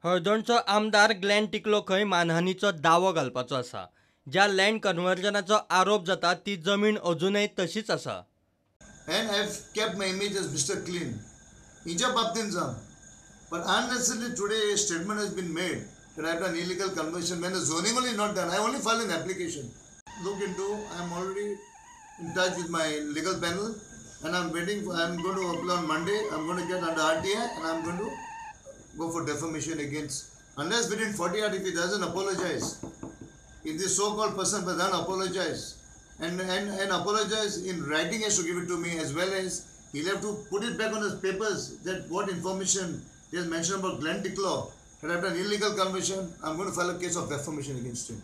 हळदणचो आमदार ग्लेन टिकलो खंय मानहानीचो दावो घालपाचो आसा. ज्या लँड कन्वर्जनाचो आरोप जाता ती जमीन अजूनय तशीच आसा. And I've kept my image as Mr. Clean. Ija Baptin Zam. But unnecessarily today a statement has been made that I've done illegal conversion when the zoning only not done. I only filed an application. Look into, I'm already in touch with my legal panel and I'm waiting for, I'm going to apply on Monday. I'm going to get under RTI and I'm going to go for defamation against, unless within 40 hours if he doesn't apologize, if this so-called person doesn't apologize and apologize in writing, has to give it to me, as well as he'll have to put it back on his papers that what information he has mentioned about Glenn Ticklow that I've done illegal conversion. I'm going to file a case of defamation against him.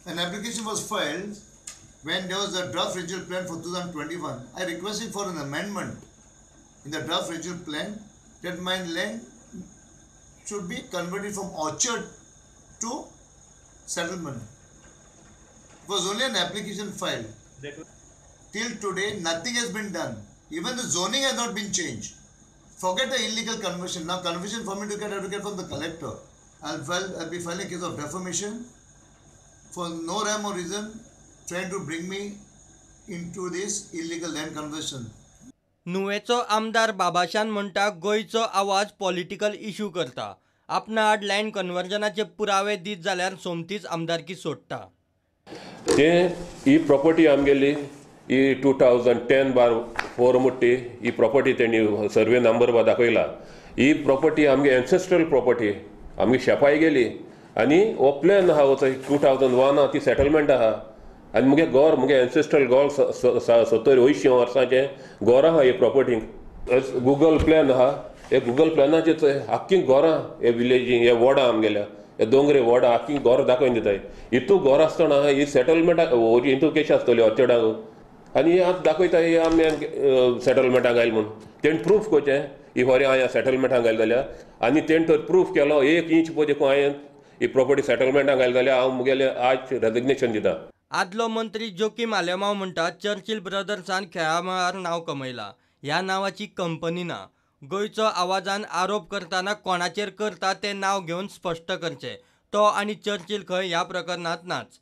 An application was filed when there was a draft regional plan for 2021. I requested for an amendment in the draft regional plan that my land should be converted from orchard to settlement. It was only an application filed. Till today, nothing has been done. Even the zoning has not been changed. Forget the illegal conversion. Now, conversion for me to get, I have to get from the collector. I'll be filing a case of defamation for no rhyme or reason, trying to bring me into this illegal land conversion. नुवेचो आमदार बाबाशान म्हणटा गोंयचो आवाज political issue करता. आपणा आड land कन्वर्जनाचे पुरावे दीत जाल्यार सोमतीच आमदारकी सोडटा. ते ही प्रॉपर्टी आमगेली ही 2010/4 मुट्टी ही प्रॉपर्टी तेणी सर्वे नंबर दाखयला. ही प्रॉपर्टी आमगे एन्सेस्ट्रल प्रॉपर्टी आमगे शेपाय गेली आनी हो प्लॅन आहा 2001 ती सेटलमेंट आहा आनी मुगे एन्सेस्ट्रल गोर 70-80 वर्सांचे गोर आहा हे प्रॉपर्टीक. गुगल प्लॅन आहा. हे गुगल प्लॅनाचेर आख्खी गोरां हे विलेजींग हे वोडा आमगेल्या हे दोंगरे वोडा आख्खी गोर दाखोवन दिताय. हितू गोर आसतना ही सेटलमेंटाक हितू केशी आसतली ऑर्चर्डाक आनी आतां दाखयताय आमी सेटलमेंटाक घायल म्हूण. तेणी प्रूफ कोचें ही खरें हांवें सेटलमेंटाक घायल जाल्यार आनी तेणी तर प्रूफ केलो 1 इंच पळय देखून हांवें ही प्रॉपर्टी सेटलमेंटाक घायल जाल्यार हांव मुगेलें आज रेजिग्नेशन दिता. आदलो मंत्री जोकीम आलेमांव म्हणटा चर्चिल ब्रदर्सान खेळा मळार नांव कमयलां. ह्या नांवाची कंपनी ना. गोंयचो आवाजान आरोप करतना कोणाचेर करता तें नांव घेवन स्पश्ट करचें. तो आनी चर्चिल खंय ह्या प्रकरणांत नाच.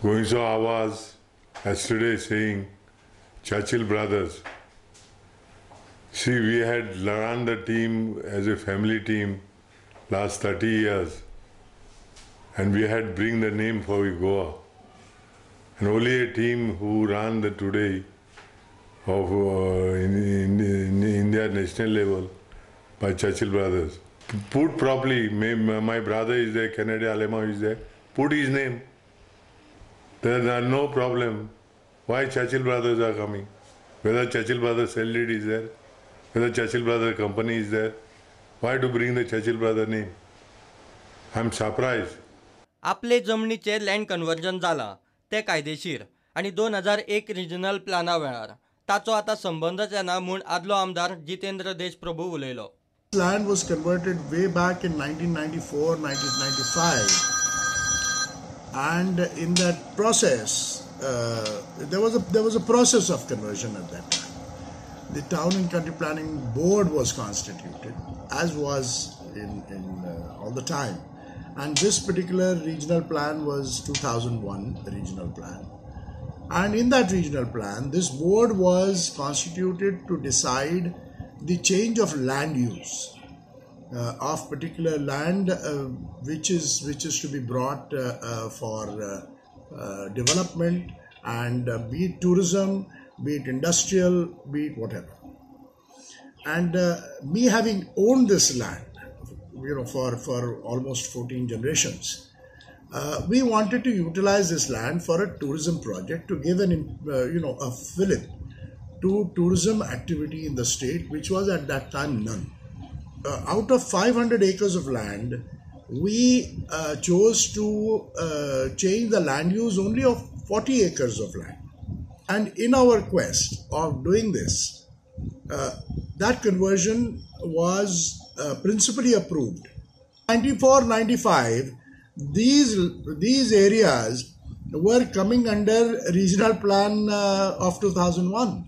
गोंयचो आवाज yesterday saying Churchill brothers. See, we had run the team as a family team last 30 years and we had bring the name for Goa. And only a team who ran the today of in India national level by Churchill brothers. Put properly, my brother is there, Kennedy Alema is there, put his name. There are no problem. Why Churchill brothers are coming? Whether Churchill brothers cell lead is there, whether Churchill brother company is there, why to bring the Churchill brother name? I'm surprised. आपले जमनीचे land conversion जालां ते कायदेशीर आनी 2001 regional प्लाना वेळार ताचो आतां संबंधच येना म्हूण आदलो आमदार जितेंद्र देशप्रभू उलयलो. Land was converted way back in 1994, 1995. And in that process, there was a process of conversion at that time. The Town and Country Planning Board was constituted, as was in all the time. And this particular regional plan was 2001 regional plan. And in that regional plan, this board was constituted to decide the change of land use of particular land which is to be brought for development, and be it tourism, be it industrial, be it whatever. And me having owned this land, for almost 14 generations, we wanted to utilize this land for a tourism project to give a fillip to tourism activity in the state, which was at that time none. Out of 500 acres of land, we chose to change the land use only of 40 acres of land. And in our quest of doing this, that conversion was principally approved. 94-95, these areas were coming under regional plan of 2001.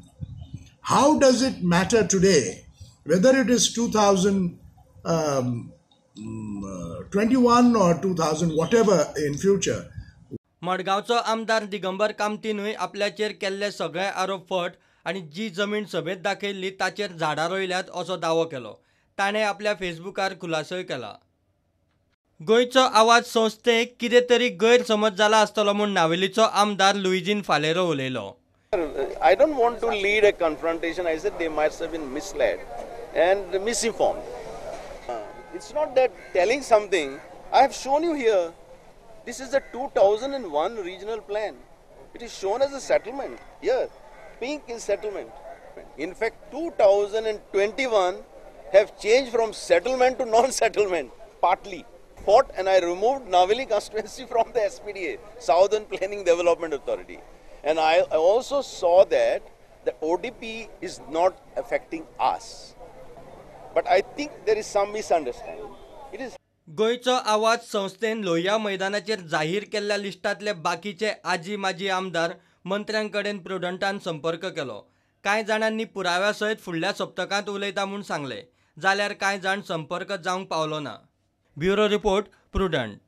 How does it matter today whether it is 2001 21 or 2000, whatever in future. मडगांवचो आमदार दिगंबर कामतीनूय आपल्याचेर केल्ले सगळे आरोप फट आनी जी जमीन सभेत दाखयल्ली ताचेर झाडां रोयल्यात असो दावो केलो. ताणें आपल्या फेसबुकार खुलासोय केला. गोंयचो आवाज संस्थेक कितें तरी गैरसमज जाला आसतलो म्हूण नावेलीचो आमदार लुइजीन फालेरो उलयलो. I don't want to lead a confrontation. I said they might have been misled and misinformed. It's not that telling something. I have shown you here. This is the 2001 regional plan. It is shown as a settlement. Here, pink is settlement. In fact, 2021 have changed from settlement to non-settlement, partly. Fought and I removed Naveli constituency from the SPDA, Southern Planning Development Authority. And I also saw that the ODP is not affecting us. But I think there is some misunderstanding. It is. गोंयचो आवाज संस्थेन लोहिया मैदानाचेर जाहीर केल्ल्या लिस्टांतले बाकीचे आजी माजी आमदार मंत्र्यांकडेन प्रुडंटान संपर्क केलो. कांय जाणांनी पुराव्या सयत फुडल्या सप्तकांत उलयता म्हूण सांगले, जाल्यार कांय जाण संपर्क जावंक पावलो ना. Bureau report, prudent.